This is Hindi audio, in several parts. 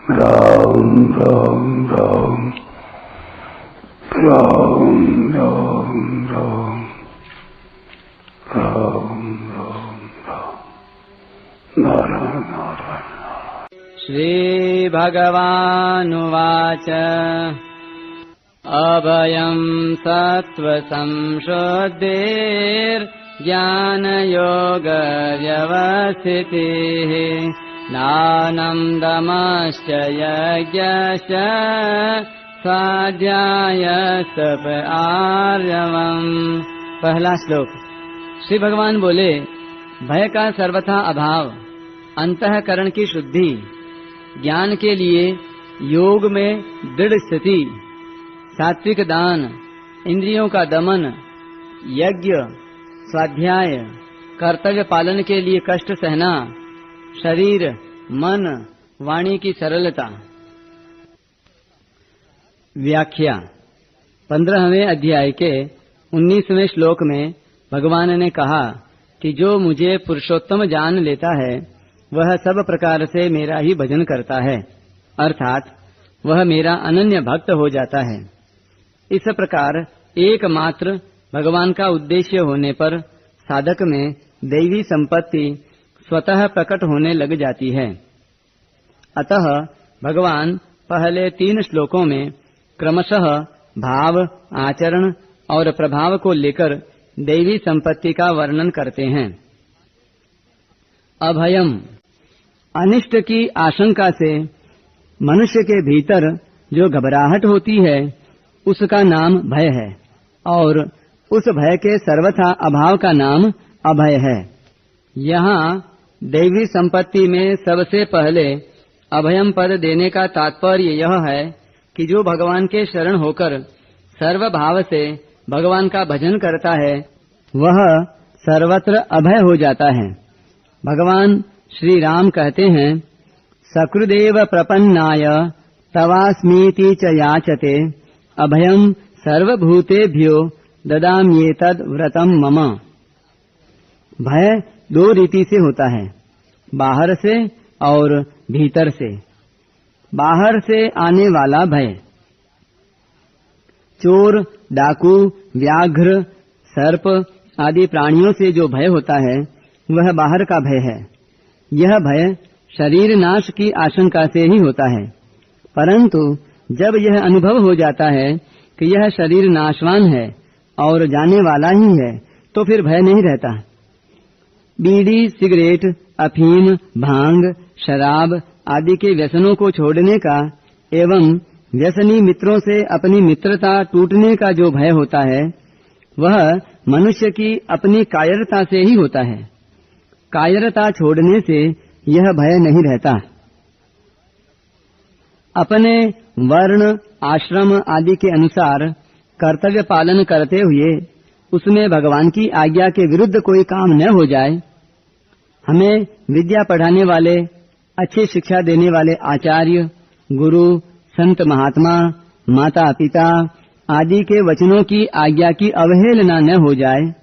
राम राम राम राम राम राम राम राम राम नारायण नारायण। श्रीभगवानुवाच अभयं सत्त्वसंशुद्धिर्ज्ञानयोगव्यवस्थितिः दानं दमश्च यज्ञश्च स्वाध्यायस्तप आर्जवम्। पहला श्लोक। श्री भगवान बोले, भय का सर्वथा अभाव, अंतःकरण की शुद्धि, ज्ञान के लिए योग में दृढ़ स्थिति, सात्विक दान, इंद्रियों का दमन, यज्ञ, स्वाध्याय, कर्तव्य पालन के लिए कष्ट सहना, शरीर, मन, वाणी की सरलता। व्याख्या। 15वें अध्याय के 19वें श्लोक में भगवान ने कहा कि जो मुझे पुरुषोत्तम जान लेता है वह सब प्रकार से मेरा ही भजन करता है, अर्थात वह मेरा अनन्य भक्त हो जाता है। इस प्रकार एकमात्र भगवान का उद्देश्य होने पर साधक में दैवी संपत्ति स्वतः प्रकट होने लग जाती है। अतः भगवान पहले 3 श्लोकों में क्रमशः भाव, आचरण और प्रभाव को लेकर दैवी संपत्ति का वर्णन करते हैं। अभयम, अनिष्ट की आशंका से मनुष्य के भीतर जो घबराहट होती है उसका नाम भय है, और उस भय के सर्वथा अभाव का नाम अभय है। यहाँ दैवी संपत्ति में सबसे पहले अभयम पद देने का तात्पर्य यह है कि जो भगवान के शरण होकर सर्व भाव से भगवान का भजन करता है वह सर्वत्र अभय हो जाता है। भगवान श्री राम कहते हैं, सकृदेव प्रपन्नाय तवास्मीति च याचते अभयम सर्वभूतेभ्यो ददाम्येतद् व्रतम मम। भय 2 रीति से होता है, बाहर से और भीतर से। बाहर से आने वाला भय, चोर, डाकू, व्याघ्र, सर्प आदि प्राणियों से जो भय होता है वह बाहर का भय है। यह भय शरीर नाश की आशंका से ही होता है, परंतु जब यह अनुभव हो जाता है कि यह शरीर नाशवान है और जाने वाला ही है तो फिर भय नहीं रहता। बीड़ी, सिगरेट, अफीम, भांग, शराब आदि के व्यसनों को छोड़ने का एवं व्यसनी मित्रों से अपनी मित्रता टूटने का जो भय होता है वह मनुष्य की अपनी कायरता से ही होता है। कायरता छोड़ने से यह भय नहीं रहता। अपने वर्ण, आश्रम आदि के अनुसार कर्तव्य पालन करते हुए उसमें भगवान की आज्ञा के विरुद्ध कोई काम न हो जाए। हमें विद्या पढ़ाने वाले, अच्छी शिक्षा देने वाले आचार्य, गुरु, संत महात्मा, माता पिता आदि के वचनों की आज्ञा की अवहेलना न हो जाए।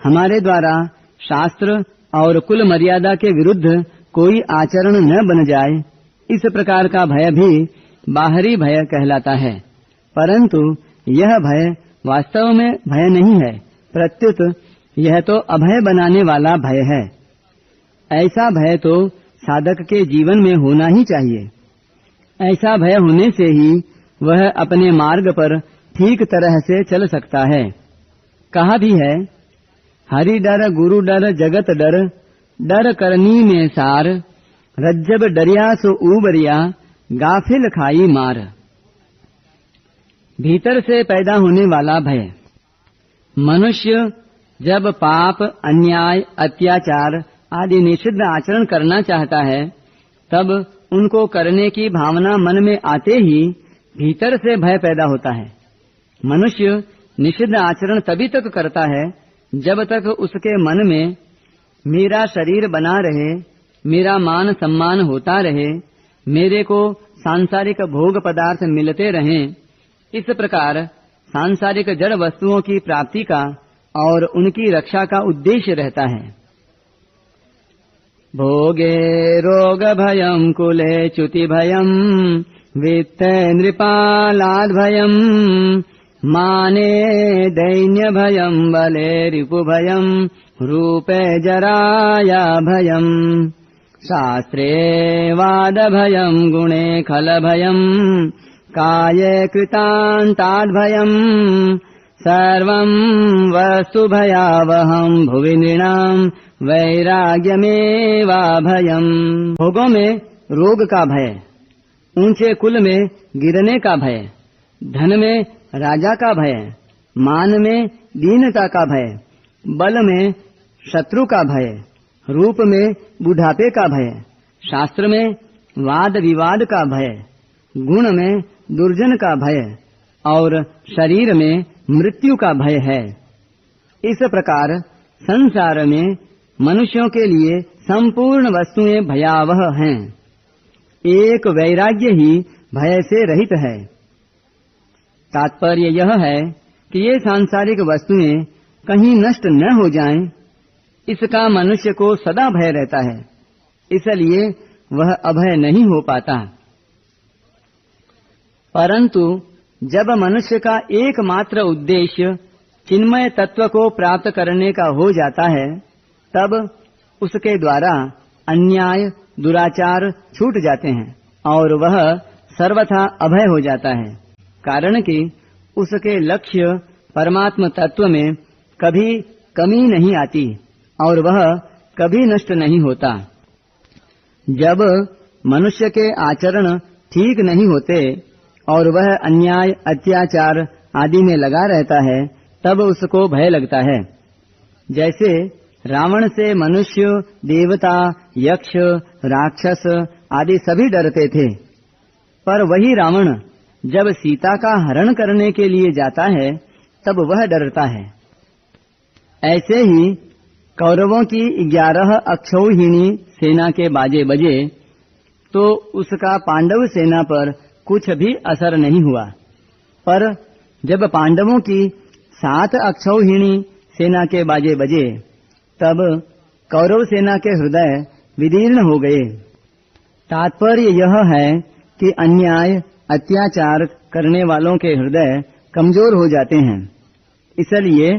हमारे द्वारा शास्त्र और कुल मर्यादा के विरुद्ध कोई आचरण न बन जाए, इस प्रकार का भय भी बाहरी भय कहलाता है। परंतु यह भय वास्तव में भय नहीं है, प्रत्युत यह तो अभय बनाने वाला भय है। ऐसा भय तो साधक के जीवन में होना ही चाहिए। ऐसा भय होने से ही वह अपने मार्ग पर ठीक तरह से चल सकता है। कहा भी है, हरि डर गुरु डर जगत डर, डर करनी में सार, रज्जब डरिया सो ऊबरिया, गाफिल खाई मार। भीतर से पैदा होने वाला भय। मनुष्य जब पाप, अन्याय, अत्याचार आदि निषिद्ध आचरण करना चाहता है तब उनको करने की भावना मन में आते ही भीतर से भय पैदा होता है। मनुष्य निषिद्ध आचरण तभी तक करता है जब तक उसके मन में मेरा शरीर बना रहे, मेरा मान सम्मान होता रहे, मेरे को सांसारिक भोग पदार्थ मिलते रहें। इस प्रकार सांसारिक जड़ वस्तुओं की प्राप्ति का और उनकी रक्षा का उद्देश्य रहता है। भोगे रोग भयम् कुले च्युति भयम् वित्ते नृपालाद् भयम् माने दैन्य भयम् बले रिपु भयम् रूपे जराया भयम् शास्त्रे वाद भयम् गुणे खल भयम् काये कृतान्ताद् भयम् सर्वम् वस्तु भयावहम् भुवि नृणाम् वैराग्यमेवा भयम्। भोगों में रोग का भय, ऊंचे कुल में गिरने का भय, धन में राजा का भय, मान में दीनता का भय, बल में शत्रु का भय, रूप में बुढ़ापे का भय, शास्त्र में वाद विवाद का भय, गुण में दुर्जन का भय और शरीर में मृत्यु का भय है। इस प्रकार संसार में मनुष्यों के लिए संपूर्ण वस्तुएं भयावह हैं। एक वैराग्य ही भय से रहित है। तात्पर्य यह है कि ये सांसारिक वस्तुएं कहीं नष्ट न हो जाएं, इसका मनुष्य को सदा भय रहता है, इसलिए वह अभय नहीं हो पाता। परंतु जब मनुष्य का एकमात्र उद्देश्य चिन्मय तत्व को प्राप्त करने का हो जाता है, तब उसके द्वारा अन्याय दुराचार छूट जाते हैं और वह सर्वथा अभय हो जाता है, कारण कि उसके लक्ष्य परमात्म तत्व में कभी कमी नहीं आती और वह कभी नष्ट नहीं होता। जब मनुष्य के आचरण ठीक नहीं होते और वह अन्याय अत्याचार आदि में लगा रहता है, तब उसको भय लगता है। जैसे रावण से मनुष्य, देवता, यक्ष, राक्षस आदि सभी डरते थे, पर वही रावण जब सीता का हरण करने के लिए जाता है तब वह डरता है। ऐसे ही कौरवों की 11 अक्षौहिणी सेना के बाजे बजे तो उसका पांडव सेना पर कुछ भी असर नहीं हुआ, पर जब पांडवों की 7 अक्षौहिणी सेना के बाजे बजे तब कौरव सेना के हृदय विदीर्ण हो गए। तात्पर्य यह है कि अन्याय अत्याचार करने वालों के हृदय कमजोर हो जाते हैं, इसलिए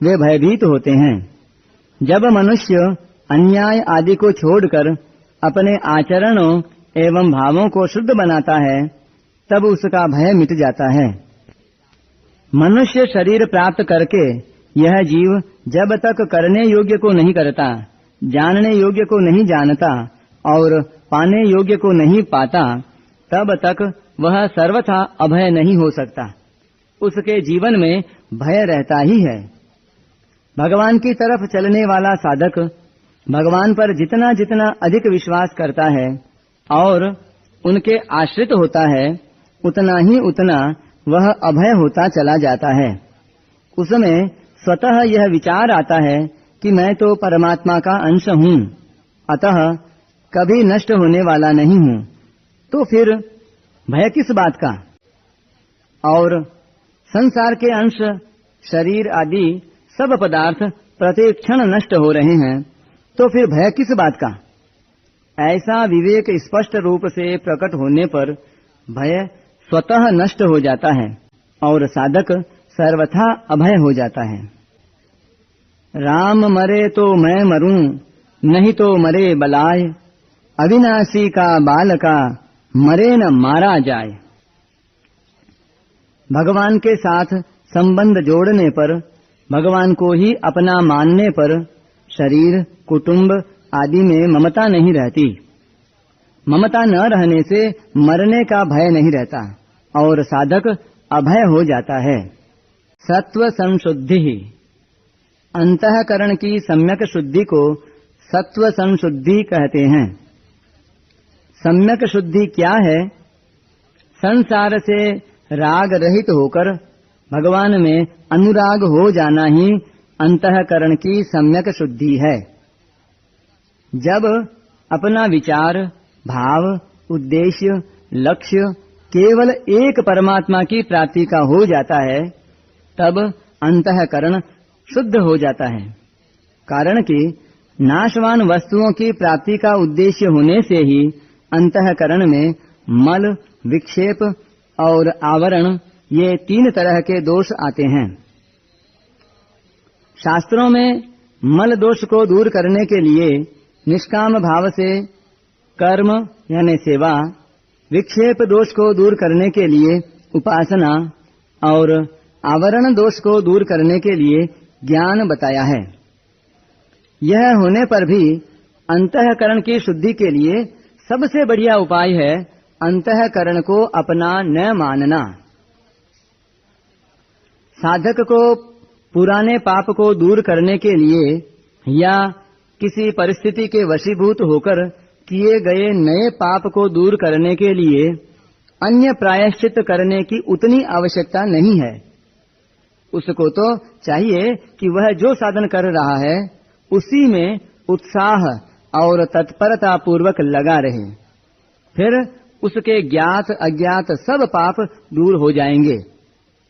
वे भयभीत होते हैं। जब मनुष्य अन्याय आदि को छोड़कर अपने आचरणों एवं भावों को शुद्ध बनाता है, तब उसका भय मिट जाता है। मनुष्य शरीर प्राप्त करके यह जीव जब तक करने योग्य को नहीं करता, जानने योग्य को नहीं जानता और पाने योग्य को नहीं पाता, तब तक वह सर्वथा अभय नहीं हो सकता। उसके जीवन में भय रहता ही है। भगवान की तरफ चलने वाला साधक भगवान पर जितना जितना अधिक विश्वास करता है और उनके आश्रित होता है, उतना ही उतना वह अभय होता चला जाता है। उसमें स्वतः यह विचार आता है कि मैं तो परमात्मा का अंश हूँ, अतः कभी नष्ट होने वाला नहीं हूँ, तो फिर भय किस बात का। और संसार के अंश शरीर आदि सब पदार्थ प्रत्येक क्षण नष्ट हो रहे हैं, तो फिर भय किस बात का। ऐसा विवेक स्पष्ट रूप से प्रकट होने पर भय स्वतः नष्ट हो जाता है और साधक सर्वथा अभय हो जाता है। राम मरे तो मैं मरूं, नहीं तो मरे बलाय, अविनाशी का बालका मरे न मारा जाए। भगवान के साथ संबंध जोड़ने पर, भगवान को ही अपना मानने पर शरीर कुटुंब आदि में ममता नहीं रहती। ममता न रहने से मरने का भय नहीं रहता और साधक अभय हो जाता है। सत्व संशुद्धि, अंतःकरण की सम्यक शुद्धि को सत्व संशुद्धि कहते हैं। सम्यक शुद्धि क्या है? संसार से राग रहित होकर भगवान में अनुराग हो जाना ही अंतःकरण की सम्यक शुद्धि है। जब अपना विचार, भाव, उद्देश्य, लक्ष्य केवल एक परमात्मा की प्राप्ति का हो जाता है, तब अंतःकरण शुद्ध हो जाता है। कारण कि नाशवान वस्तुओं की प्राप्ति का उद्देश्य होने से ही अंतःकरण में मल, विक्षेप और आवरण ये 3 तरह के दोष आते हैं। शास्त्रों में मल दोष को दूर करने के लिए निष्काम भाव से कर्म यानी सेवा, विक्षेप दोष को दूर करने के लिए उपासना और आवरण दोष को दूर करने के लिए ज्ञान बताया है। यह होने पर भी अंतःकरण की शुद्धि के लिए सबसे बढ़िया उपाय है अंतःकरण को अपना न मानना। साधक को पुराने पाप को दूर करने के लिए या किसी परिस्थिति के वशीभूत होकर किए गए नए पाप को दूर करने के लिए अन्य प्रायश्चित करने की उतनी आवश्यकता नहीं है। उसको तो चाहिए कि वह जो साधन कर रहा है उसी में उत्साह और तत्परता पूर्वक लगा रहे, फिर उसके ज्ञात अज्ञात सब पाप दूर हो जाएंगे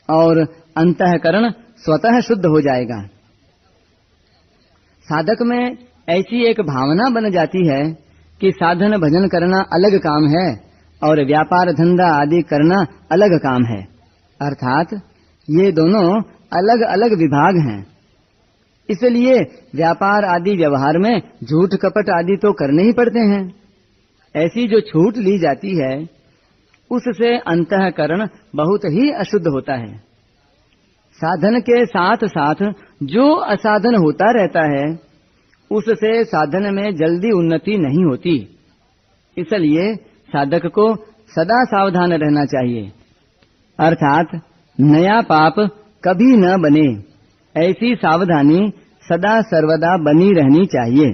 और अंतःकरण स्वतः शुद्ध हो जाएगा। साधक में ऐसी एक भावना बन जाती है कि साधन भजन करना अलग काम है और व्यापार धंधा आदि करना अलग काम है, अर्थात ये दोनों अलग अलग विभाग हैं। इसलिए व्यापार आदि व्यवहार में झूठ कपट आदि तो करने ही पड़ते हैं। ऐसी जो छूट ली जाती है उससे अंतःकरण बहुत ही अशुद्ध होता है। साधन के साथ साथ जो असाधन होता रहता है उससे साधन में जल्दी उन्नति नहीं होती। इसलिए साधक को सदा सावधान रहना चाहिए, अर्थात नया पाप कभी न बने ऐसी सावधानी सदा सर्वदा बनी रहनी चाहिए।